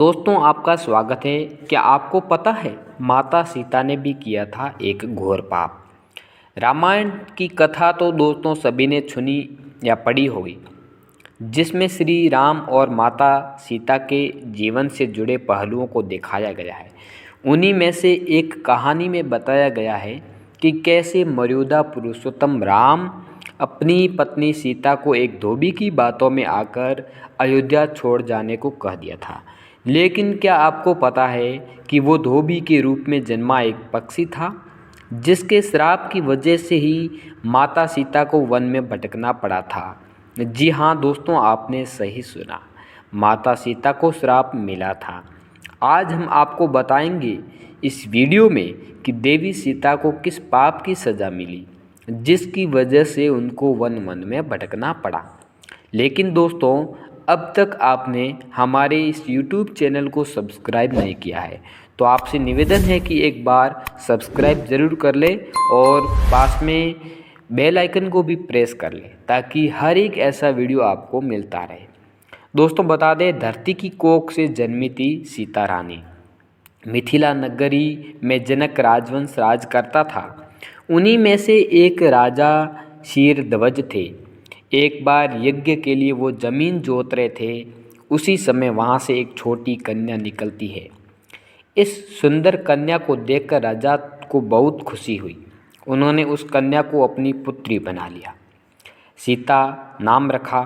दोस्तों आपका स्वागत है। क्या आपको पता है माता सीता ने भी किया था एक घोर पाप। रामायण की कथा तो दोस्तों सभी ने सुनी या पढ़ी होगी, जिसमें श्री राम और माता सीता के जीवन से जुड़े पहलुओं को दिखाया गया है। उन्हीं में से एक कहानी में बताया गया है कि कैसे मर्यादा पुरुषोत्तम राम अपनी पत्नी सीता को एक धोबी की बातों में आकर अयोध्या छोड़ जाने को कह दिया था। लेकिन क्या आपको पता है कि वो धोबी के रूप में जन्मा एक पक्षी था, जिसके श्राप की वजह से ही माता सीता को वन में भटकना पड़ा था। जी हाँ दोस्तों, आपने सही सुना, माता सीता को श्राप मिला था। आज हम आपको बताएंगे इस वीडियो में कि देवी सीता को किस पाप की सज़ा मिली, जिसकी वजह से उनको वन वन में भटकना पड़ा। लेकिन दोस्तों, अब तक आपने हमारे इस YouTube चैनल को सब्सक्राइब नहीं किया है तो आपसे निवेदन है कि एक बार सब्सक्राइब ज़रूर कर ले और पास में बेल आइकन को भी प्रेस कर ले, ताकि हर एक ऐसा वीडियो आपको मिलता रहे। दोस्तों बता दें, धरती की कोख से जन्मी थी सीता रानी। मिथिला नगरी में जनक राजवंश राज करता था। उन्हीं में से एक राजा शीरध्वज थे। एक बार यज्ञ के लिए वो जमीन जोत रहे थे। उसी समय वहाँ से एक छोटी कन्या निकलती है। इस सुंदर कन्या को देखकर राजा को बहुत खुशी हुई। उन्होंने उस कन्या को अपनी पुत्री बना लिया। सीता नाम रखा।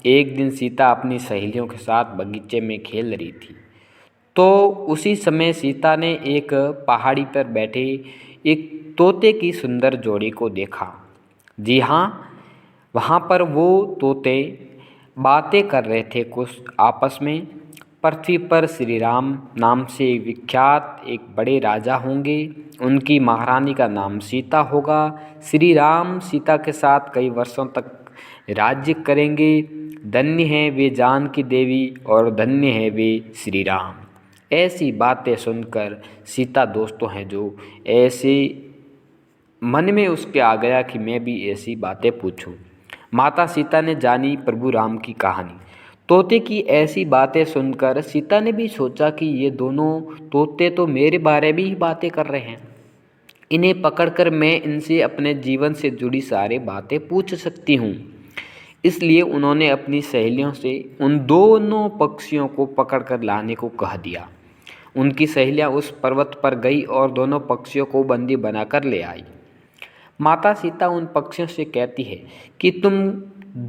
एक दिन सीता अपनी सहेलियों के साथ बगीचे में खेल रही थी, तो उसी समय सीता ने एक पहाड़ी पर बैठे एक तोते की सुंदर जोड़ी को देखा। जी हाँ, वहाँ पर वो तोते बातें कर रहे थे कुछ आपस में। पृथ्वी पर श्री राम नाम से विख्यात एक बड़े राजा होंगे। उनकी महारानी का नाम सीता होगा। श्री राम सीता के साथ कई वर्षों तक राज्य करेंगे। धन्य है वे जानकी देवी और धन्य है वे श्री राम। ऐसी बातें सुनकर सीता दोस्तों हैं जो ऐसे मन में उसके आ गया कि मैं भी ऐसी बातें पूछूं। माता सीता ने जानी प्रभु राम की कहानी। तोते की ऐसी बातें सुनकर सीता ने भी सोचा कि ये दोनों तोते तो मेरे बारे में ही बातें कर रहे हैं। इन्हें पकड़कर मैं इनसे अपने जीवन से जुड़ी सारी बातें पूछ सकती हूँ। इसलिए उन्होंने अपनी सहेलियों से उन दोनों पक्षियों को पकड़कर लाने को कह दिया। उनकी सहेलियाँ उस पर्वत पर गई और दोनों पक्षियों को बंदी बनाकर ले आई। माता सीता उन पक्षियों से कहती है कि तुम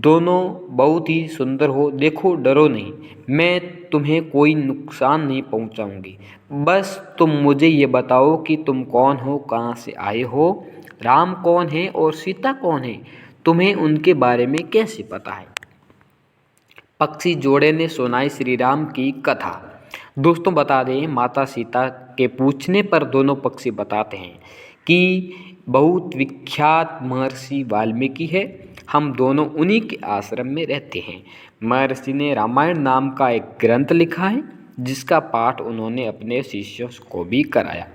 दोनों बहुत ही सुंदर हो, देखो डरो नहीं, मैं तुम्हें कोई नुकसान नहीं पहुंचाऊंगी। बस तुम मुझे ये बताओ कि तुम कौन हो, कहाँ से आए हो, राम कौन है और सीता कौन है, तुम्हें उनके बारे में कैसे पता है। पक्षी जोड़े ने सुनाई श्री राम की कथा। दोस्तों बता दें, माता सीता के पूछने पर दोनों पक्षी बताते हैं कि बहुत विख्यात महर्षि वाल्मीकि है, हम दोनों उन्हीं के आश्रम में रहते हैं। महर्षि ने रामायण नाम का एक ग्रंथ लिखा है, जिसका पाठ उन्होंने अपने शिष्यों को भी कराया।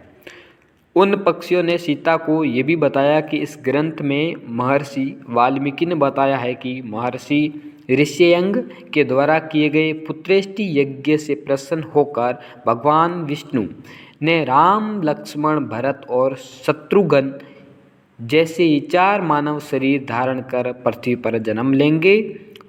उन पक्षियों ने सीता को ये भी बताया कि इस ग्रंथ में महर्षि वाल्मीकि ने बताया है कि महर्षि ऋष्यंग के द्वारा किए गए पुत्रेष्टि यज्ञ से प्रसन्न होकर भगवान विष्णु ने राम, लक्ष्मण, भरत और शत्रुघ्न जैसे ये 4 मानव शरीर धारण कर पृथ्वी पर जन्म लेंगे।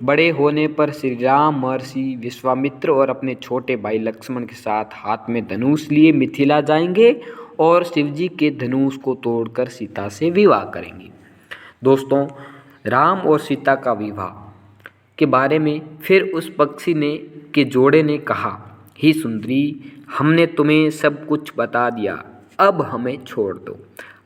बड़े होने पर श्री राम महर्षि विश्वामित्र और अपने छोटे भाई लक्ष्मण के साथ हाथ में धनुष लिए मिथिला जाएंगे और शिवजी के धनुष को तोड़कर सीता से विवाह करेंगे। दोस्तों, राम और सीता का विवाह के बारे में फिर उस पक्षी ने के जोड़े ने कहा, ही सुंदरी, हमने तुम्हें सब कुछ बता दिया, अब हमें छोड़ दो,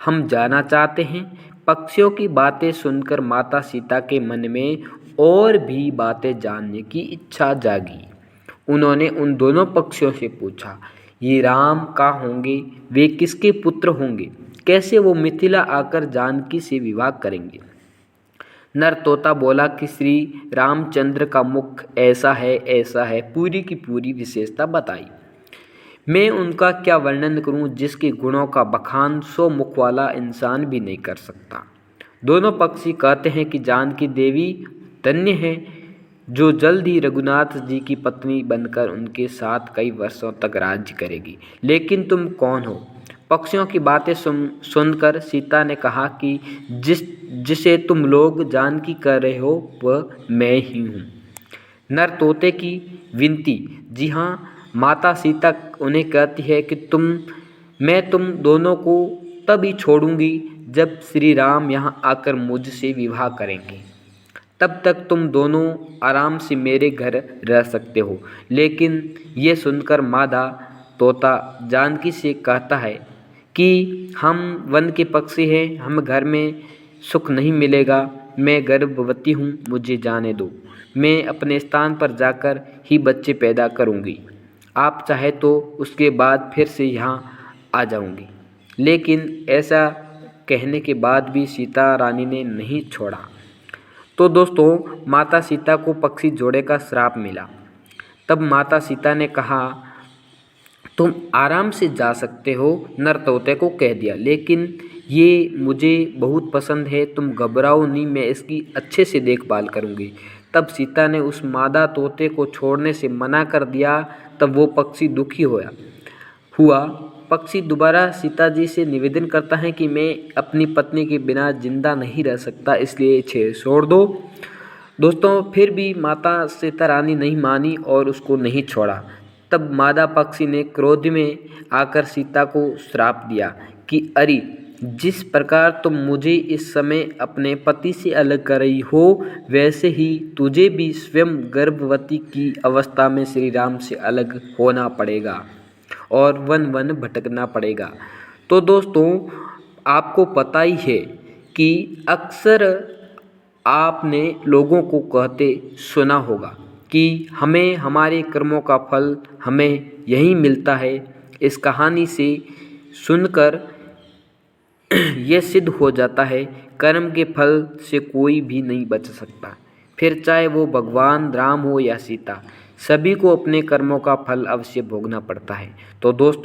हम जाना चाहते हैं। पक्षियों की बातें सुनकर माता सीता के मन में और भी बातें जानने की इच्छा जागी। उन्होंने उन दोनों पक्षियों से पूछा, ये राम कहाँ होंगे, वे किसके पुत्र होंगे, कैसे वो मिथिला आकर जानकी से विवाह करेंगे। नर तोता बोला कि श्री रामचंद्र का मुख ऐसा है, पूरी की पूरी विशेषता बताई। मैं उनका क्या वर्णन करूं, जिसके गुणों का बखान 100 मुख वाला इंसान भी नहीं कर सकता। दोनों पक्षी कहते हैं कि जानकी देवी धन्य है, जो जल्द ही रघुनाथ जी की पत्नी बनकर उनके साथ कई वर्षों तक राज्य करेगी। लेकिन तुम कौन हो? पक्षियों की बातें सुनकर सीता ने कहा कि जिसे तुम लोग जानकी कह रहे हो वह मैं ही हूँ। नर तोते की विनती। जी हाँ, माता सीता उन्हें कहती है कि मैं तुम दोनों को तभी छोड़ूंगी जब श्री राम यहाँ आकर मुझसे विवाह करेंगे। तब तक तुम दोनों आराम से मेरे घर रह सकते हो। लेकिन ये सुनकर मादा तोता जानकी से कहता है कि हम वन के पक्षी हैं, हम घर में सुख नहीं मिलेगा। मैं गर्भवती हूँ, मुझे जाने दो। मैं अपने स्थान पर जाकर ही बच्चे पैदा करूँगी। आप चाहे तो उसके बाद फिर से यहाँ आ जाऊँगी। लेकिन ऐसा कहने के बाद भी सीता रानी ने नहीं छोड़ा। तो दोस्तों, माता सीता को पक्षी जोड़े का श्राप मिला। तब माता सीता ने कहा, तुम आराम से जा सकते हो। नर तोते को कह दिया, लेकिन ये मुझे बहुत पसंद है, तुम घबराओ नहीं, मैं इसकी अच्छे से देखभाल करूँगी। तब सीता ने उस मादा तोते को छोड़ने से मना कर दिया। तब वो पक्षी दुखी हुआ। पक्षी दोबारा सीता जी से निवेदन करता है कि मैं अपनी पत्नी के बिना जिंदा नहीं रह सकता, इसलिए इसे छोड़ दो। दोस्तों, फिर भी माता सीता रानी नहीं मानी और उसको नहीं छोड़ा। तब मादा पक्षी ने क्रोध में आकर सीता को श्राप दिया कि अरे, जिस प्रकार तुम मुझे इस समय अपने पति से अलग कर रही हो, वैसे ही तुझे भी स्वयं गर्भवती की अवस्था में श्री राम से अलग होना पड़ेगा और वन वन भटकना पड़ेगा। तो दोस्तों, आपको पता ही है कि अक्सर आपने लोगों को कहते सुना होगा कि हमें हमारे कर्मों का फल हमें यहीं मिलता है। इस कहानी से सुनकर यह सिद्ध हो जाता है, कर्म के फल से कोई भी नहीं बच सकता। फिर चाहे वो भगवान राम हो या सीता, सभी को अपने कर्मों का फल अवश्य भोगना पड़ता है। तो दोस्तों,